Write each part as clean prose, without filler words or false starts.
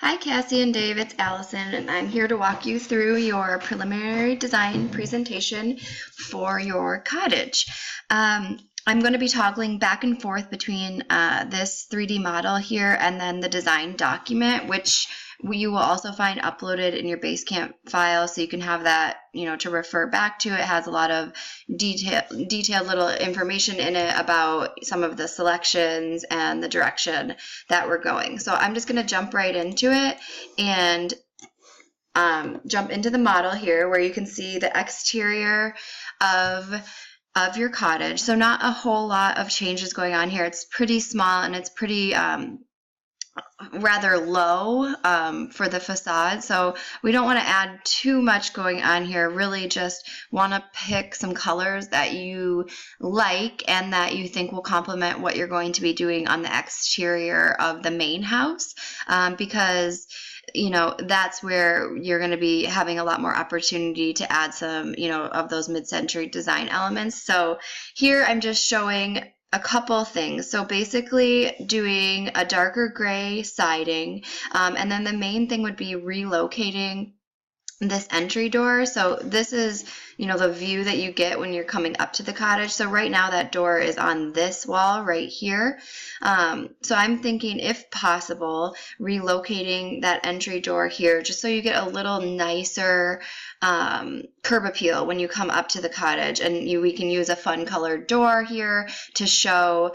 Hi Cassie and Dave, it's Allison, and I'm here to walk you through your preliminary design presentation for your cottage. I'm going to be toggling back and forth between this 3D model here and then the design document, which you will also find uploaded in your Basecamp file, so you can have that, to refer back to. It has a lot of detailed little information in it about some of the selections and the direction that we're going. So I'm just going to jump right into it and jump into the model here, where you can see the exterior of your cottage. So not a whole lot of changes going on here. It's pretty small and it's pretty rather low for the facade, so we don't want to add too much going on here. Really just want to pick some colors that you like and that you think will complement what you're going to be doing on the exterior of the main house, because that's where you're going to be having a lot more opportunity to add some of those mid-century design elements. So here I'm just showing a couple things. So basically doing a darker gray siding, and then the main thing would be relocating this entry door. So this is, the view that you get when you're coming up to the cottage. So right now that door is on this wall right here. So I'm thinking, if possible, relocating that entry door here, just so you get a little nicer curb appeal when you come up to the cottage. And we can use a fun colored door here to show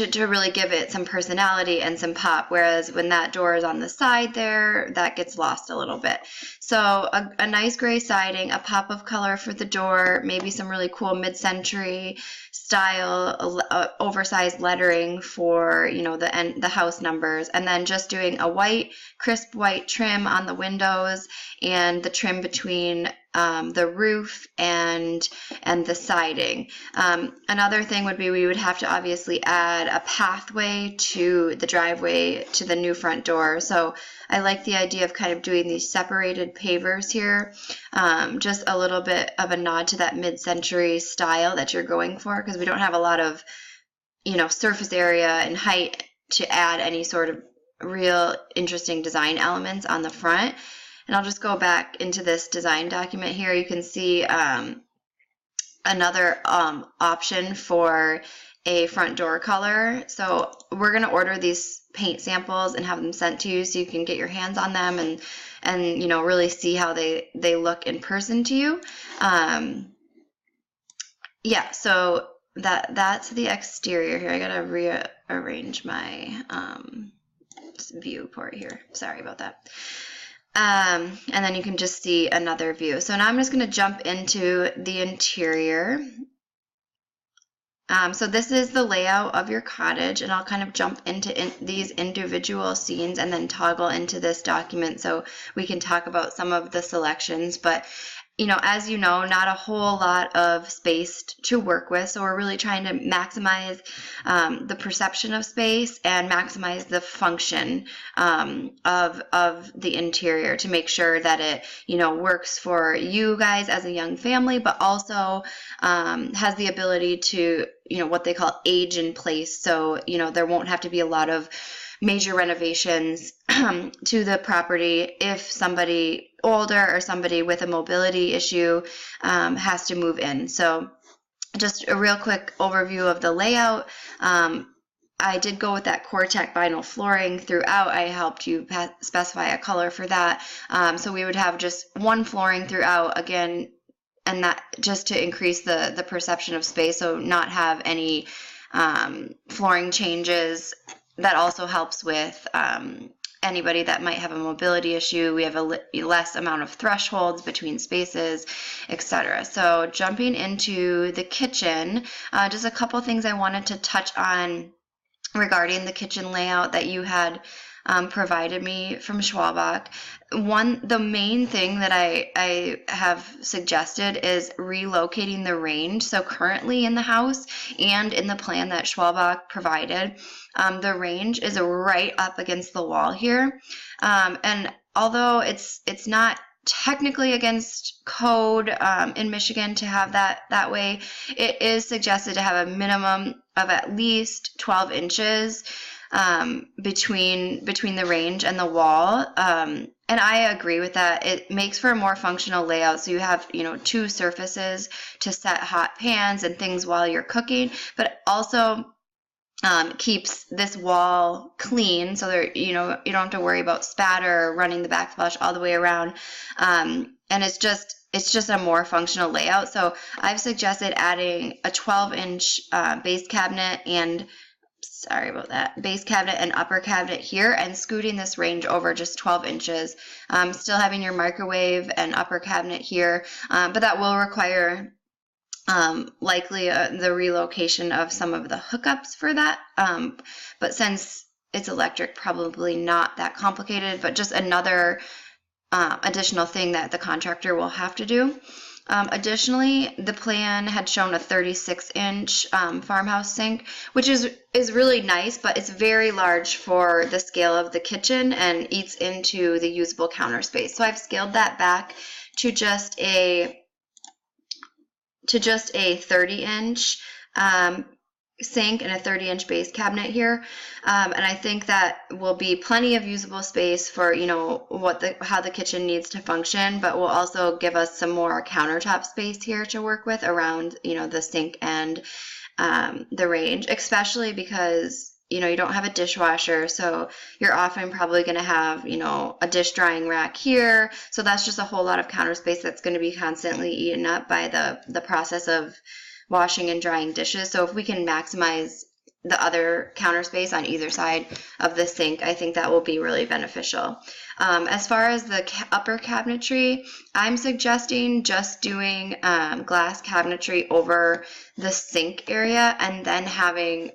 to really give it some personality and some pop, whereas when that door is on the side there, that gets lost a little bit. So a nice gray siding, a pop of color for the door, maybe some really cool mid-century style oversized lettering for the house numbers, and then just doing a crisp white trim on the windows and the trim between the roof and the siding. Another thing would be, we would have to obviously add a pathway to the driveway to the new front door. So I like the idea of kind of doing these separated pavers here, just a little bit of a nod to that mid-century style that you're going for, because we don't have a lot of surface area and height to add any sort of real interesting design elements on the front. And I'll just go back into this design document here. You can see another option for a front door color. So we're going to order these paint samples and have them sent to you so you can get your hands on them and really see how they look in person to you. Yeah, so that's the exterior here. I got to rearrange my viewport here. Sorry about that. And then you can just see another view. So now I'm just going to jump into the interior. So this is the layout of your cottage, and I'll kind of jump into these individual scenes and then toggle into this document so we can talk about some of the selections. But as you know, not a whole lot of space to work with, so we're really trying to maximize the perception of space and maximize the function of the interior, to make sure that it works for you guys as a young family, but also has the ability to what they call age in place. So there won't have to be a lot of major renovations to the property if somebody older or somebody with a mobility issue has to move in. So just a real quick overview of the layout. I did go with that Cortec vinyl flooring throughout. I helped you specify a color for that. So we would have just one flooring throughout, again, and that just to increase the perception of space, so not have any flooring changes. That also helps with anybody that might have a mobility issue. We have a less amount of thresholds between spaces, etc. So jumping into the kitchen, just a couple things I wanted to touch on regarding the kitchen layout that you had provided me from Schwalbach. The main thing that I have suggested is relocating the range. So currently in the house and in the plan that Schwalbach provided, the range is right up against the wall here. And although it's not technically against code in Michigan to have that way, it is suggested to have a minimum of at least 12 inches between the range and the wall. And I agree with that. It makes for a more functional layout. So you have, you know, 2 surfaces to set hot pans and things while you're cooking, but also keeps this wall clean, so there, you know, you don't have to worry about spatter or running the backsplash all the way around. And it's just a more functional layout. So I've suggested adding a 12-inch base cabinet and base cabinet and upper cabinet here, and scooting this range over just 12 inches. Still having your microwave and upper cabinet here, but that will require likely the relocation of some of the hookups for that. But since it's electric, probably not that complicated, but just another additional thing that the contractor will have to do. Additionally, the plan had shown a 36-inch farmhouse sink, which is really nice, but it's very large for the scale of the kitchen and eats into the usable counter space. So I've scaled that back to just a 30-inch sink and a 30-inch base cabinet here, and I think that will be plenty of usable space for, you know, how the kitchen needs to function, but will also give us some more countertop space here to work with around, you know, the sink and the range, especially because, you know, you don't have a dishwasher, so you're often probably going to have, you know, a dish drying rack here, so that's just a whole lot of counter space that's going to be constantly eaten up by the process of washing and drying dishes. So if we can maximize the other counter space on either side of the sink, I think that will be really beneficial. As far as the upper cabinetry, I'm suggesting just doing glass cabinetry over the sink area and then having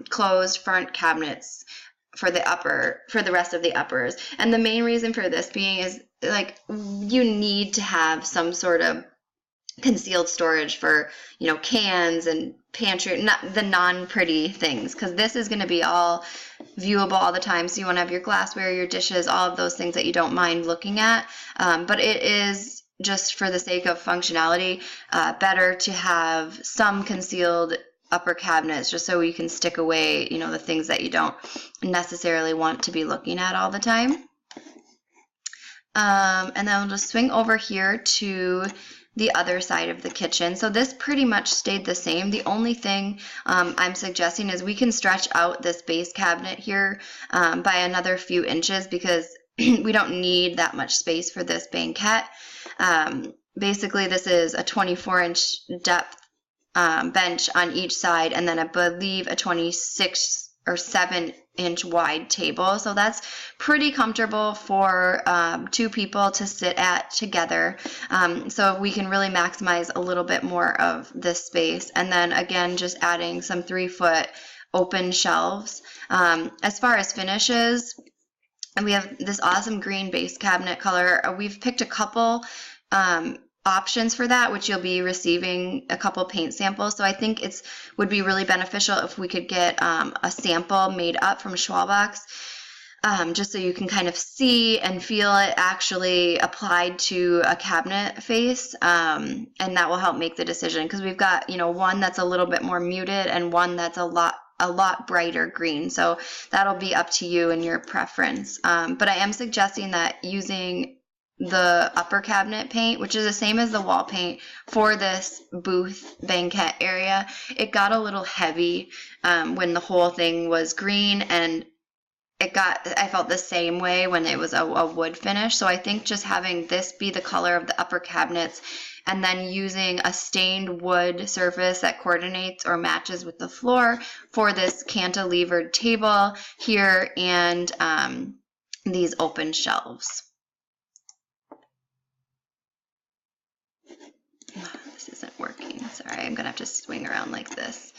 closed front cabinets for the rest of the uppers. And the main reason for this being is, like, you need to have some sort of concealed storage for, you know, cans and pantry, not the non-pretty things, because this is going to be all viewable all the time. So you want to have your glassware, your dishes, all of those things that you don't mind looking at. But it is, just for the sake of functionality, better to have some concealed upper cabinets, just so you can stick away, you know, the things that you don't necessarily want to be looking at all the time. And then we'll just swing over here to the other side of the kitchen. So this pretty much stayed the same. The only thing I'm suggesting is we can stretch out this base cabinet here by another few inches, because we don't need that much space for this banquette. Basically, this is a 24-inch depth bench on each side, and then I believe a 26 or 7-inch wide table. So that's pretty comfortable for 2 people to sit at together. So we can really maximize a little bit more of this space. And then again, just adding some 3-foot open shelves. As far as finishes, and we have this awesome green base cabinet color. We've picked a couple options for that, which you'll be receiving a couple paint samples. So I think would be really beneficial if we could get a sample made up from Schwalbach's, just so you can kind of see and feel it actually applied to a cabinet face, and that will help make the decision, because we've got, you know, one that's a little bit more muted and one that's a lot brighter green. So that'll be up to you and your preference. But I am suggesting that using the upper cabinet paint, which is the same as the wall paint, for this booth banquette area. It got a little heavy when the whole thing was green, and I felt the same way when it was a wood finish. So I think just having this be the color of the upper cabinets, and then using a stained wood surface that coordinates or matches with the floor for this cantilevered table here, and these open shelves. This isn't working. Sorry, I'm gonna have to swing around like this.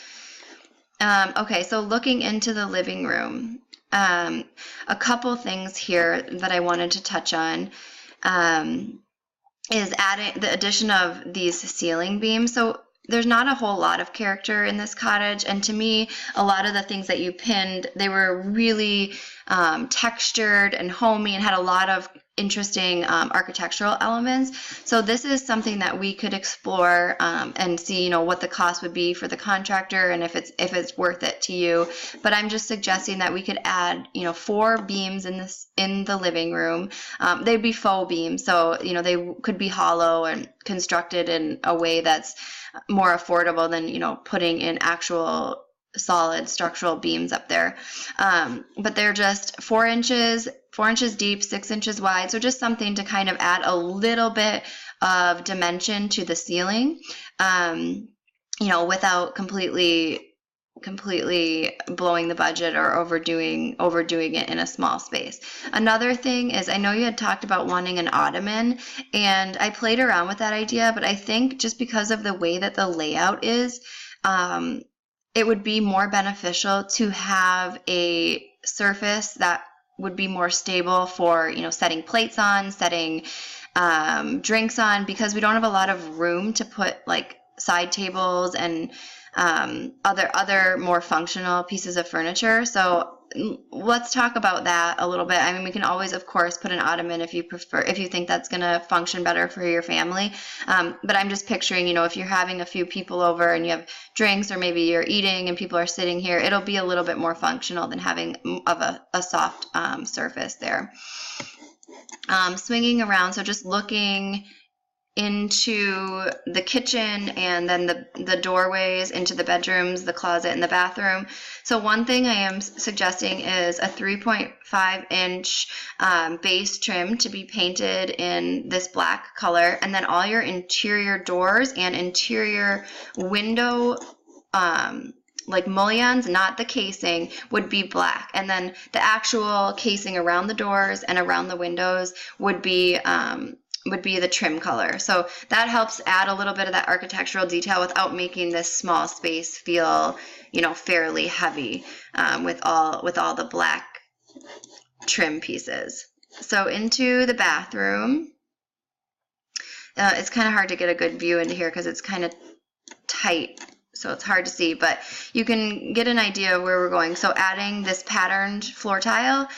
Okay, so looking into the living room, a couple things here that I wanted to touch on is adding the addition of these ceiling beams. So there's not a whole lot of character in this cottage, and to me, a lot of the things that you pinned, they were really textured and homey and had a lot of interesting architectural elements. So this is something that we could explore and see, what the cost would be for the contractor and if it's worth it to you. But I'm just suggesting that we could add, 4 beams in the living room. They'd be faux beams, so they could be hollow and constructed in a way that's more affordable than putting in actual solid structural beams up there. But they're just 4 inches deep, 6 inches wide. So just something to kind of add a little bit of dimension to the ceiling, without completely blowing the budget or overdoing it in a small space. Another thing is, I know you had talked about wanting an ottoman, and I played around with that idea, but I think just because of the way that the layout is, it would be more beneficial to have a surface that would be more stable for, setting plates on, setting drinks on, because we don't have a lot of room to put like side tables and other more functional pieces of furniture. So let's talk about that a little bit. I mean, we can always, of course, put an ottoman if you think that's going to function better for your family. But I'm just picturing, if you're having a few people over and you have drinks, or maybe you're eating and people are sitting here, it'll be a little bit more functional than having a soft surface there. Swinging around, so just looking into the kitchen and then the doorways into the bedrooms, the closet, and the bathroom. So one thing I am suggesting is a 3.5 inch base trim to be painted in this black color, and then all your interior doors and interior window like mullions, not the casing, would be black, and then the actual casing around the doors and around the windows would be the trim color. So that helps add a little bit of that architectural detail without making this small space feel, fairly heavy with all the black trim pieces. So into the bathroom, it's kind of hard to get a good view into here because it's kind of tight, so it's hard to see, but you can get an idea of where we're going. So adding this patterned floor tile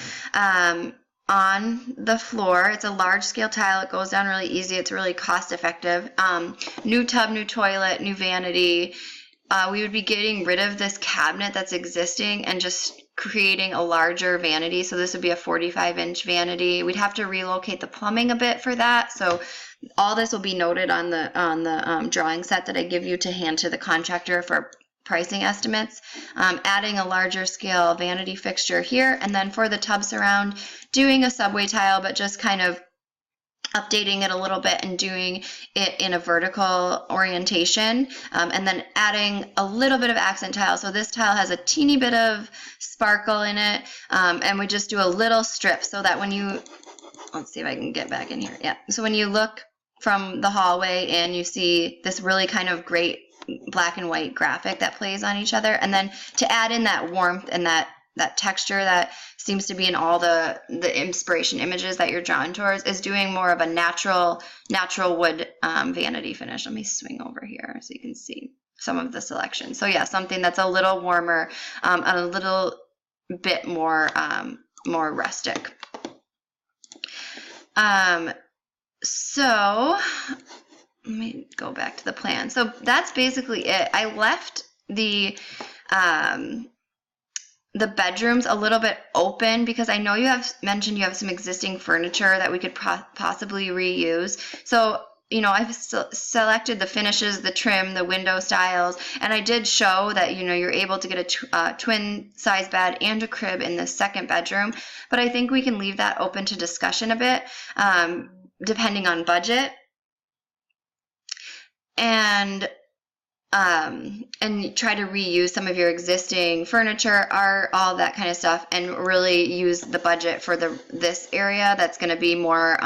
on the floor. It's a large scale tile. It goes down really easy. It's really cost effective. New tub, new toilet, new vanity. We would be getting rid of this cabinet that's existing and just creating a larger vanity. So this would be a 45-inch vanity. We'd have to relocate the plumbing a bit for that. So all this will be noted on the drawing set that I give you to hand to the contractor for pricing estimates. Adding a larger scale vanity fixture here, and then for the tub surround, doing a subway tile, but just kind of updating it a little bit and doing it in a vertical orientation, and then adding a little bit of accent tile. So this tile has a teeny bit of sparkle in it, and we just do a little strip so that when you, let's see if I can get back in here. Yeah. So when you look from the hallway in, you see this really kind of great black and white graphic that plays on each other, and then to add in that warmth and that texture that seems to be in all the inspiration images that you're drawn towards, is doing more of a natural wood vanity finish. Let me swing over here so you can see some of the selection. So yeah, something that's a little warmer, and a little bit more rustic. So let me go back to the plan. So that's basically it. I left the bedrooms a little bit open because I know you have mentioned you have some existing furniture that we could possibly reuse. So, I've selected the finishes, the trim, the window styles, and I did show that, you're able to get a twin size bed and a crib in the second bedroom, but I think we can leave that open to discussion a bit, depending on budget. And try to reuse some of your existing furniture, art, all that kind of stuff, and really use the budget for this area that's going to be more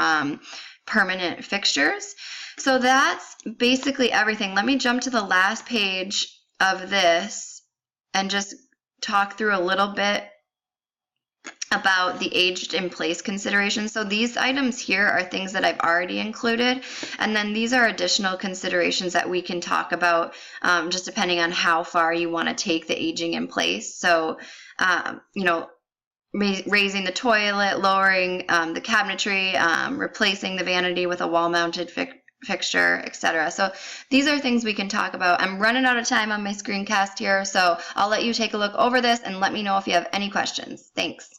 permanent fixtures. So that's basically everything. Let me jump to the last page of this and just talk through a little bit about the aged in place considerations. So these items here are things that I've already included, and then these are additional considerations that we can talk about, just depending on how far you want to take the aging in place. So raising the toilet, lowering the cabinetry, replacing the vanity with a wall-mounted fixture, etc. So these are things we can talk about. I'm running out of time on my screencast here, so I'll let you take a look over this and let me know if you have any questions. Thanks.